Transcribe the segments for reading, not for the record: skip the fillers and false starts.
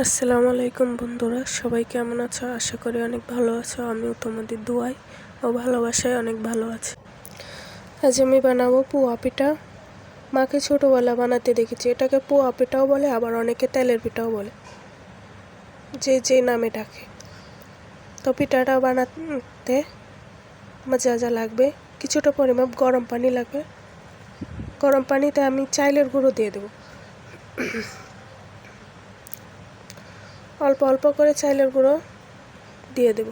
আসসালামু আলাইকুম বন্ধুরা, সবাই কেমন আছো? আশা করি অনেক ভালো আছো। আমিও তোমাদের দোয়ায় ও ভালোবাসায় অনেক ভালো আছি। আজ আমি বানাবো পোয়া পিঠা। মাকে ছোটোবেলা বানাতে দেখেছি। এটাকে পোয়া পিঠাও বলে, আবার অনেকে তেলের পিঠাও বলে, যে নামে ডাকে। তো পিঠাটা বানাতে আমার যা যা লাগবে, কিছুটা পরিমাপ গরম পানি লাগবে। গরম পানিতে আমি চাইলের গুঁড়ো দিয়ে দেবো। অল্প অল্প করে চাইলের গুঁড়ো দিয়ে দেব।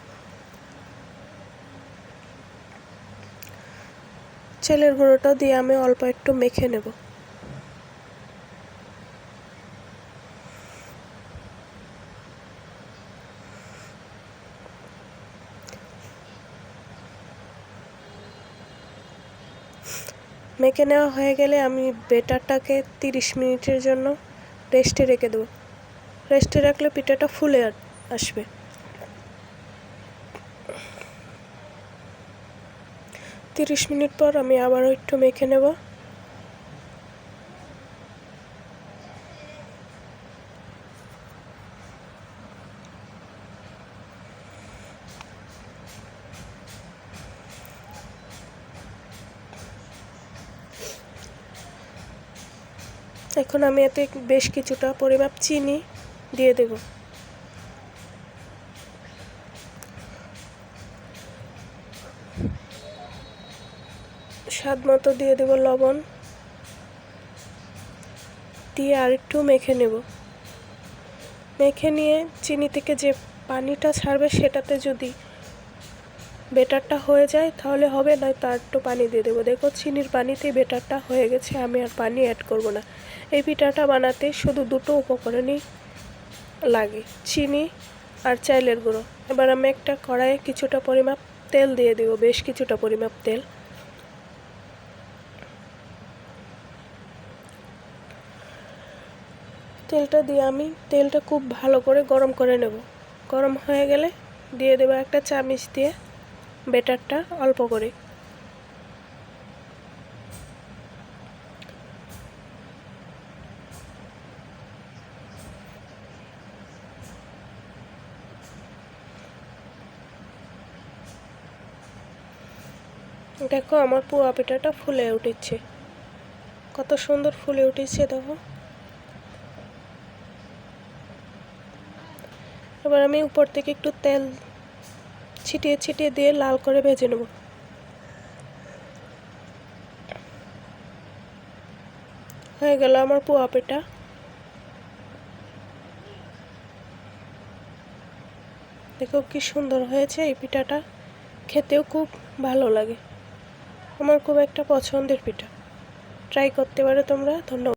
চালের গুঁড়োটা দিয়ে আমি অল্প একটু মেখে নেব। মেখে নেওয়া হয়ে গেলে আমি ব্যাটারটাকে 30 মিনিটের জন্য রেস্টে রেখে দেবো। রেস্টে রাখলে পিঠাটা ফুলে আসবে। তিরিশ মিনিট পর আমি আবারও একটু মেখে নেব। এখন আমি এতে বেশ কিছুটা পরিমাপ চিনি দিয়ে দেব। স্বাদ মতো দিয়ে দেব লবণ, দিয়ে আর একটু মেখে নেব। মেখে নিয়ে চিনি থেকে যে পানিটা ছাড়বে সেটাতে যদি ব্যাটারটা হয়ে যায় তাহলে হবে, নয় তার একটু পানি দিয়ে দেবো। দেখো চিনির পানিতেই ব্যাটারটা হয়ে গেছে, আমি আর পানি অ্যাড করব না। এই পিঠাটা বানাতে শুধু দুটো উপকরণই লাগে, চিনি আর চাইলের গুঁড়ো। এবার আমি একটা কড়াইয়ে কিছুটা পরিমাপ তেল দিয়ে দেব, বেশ কিছুটা পরিমাপ তেল। তেলটা দিয়ে আমি তেলটা খুব ভালো করে গরম করে নেব। গরম হয়ে গেলে দিয়ে দেবো একটা চামচ দিয়ে ব্যাটারটা অল্প করে। দেখো আমার পোয়া পিঠাটা ফুলে উঠেছে, কত সুন্দর ফুলে উঠেছে দেখো। এবার আমি উপর থেকে একটু তেল ছিটিয়ে ছিটিয়ে দিয়ে লাল করে ভেজে নেব। হয়ে গেল আমার পোয়া পিঠা। দেখো কি সুন্দর হয়েছে। এই পিঠাটা খেতেও খুব ভালো লাগে, আমার খুব একটা পছন্দের পিঠা। ট্রাই করতে পারো তোমরা। ধন্যবাদ।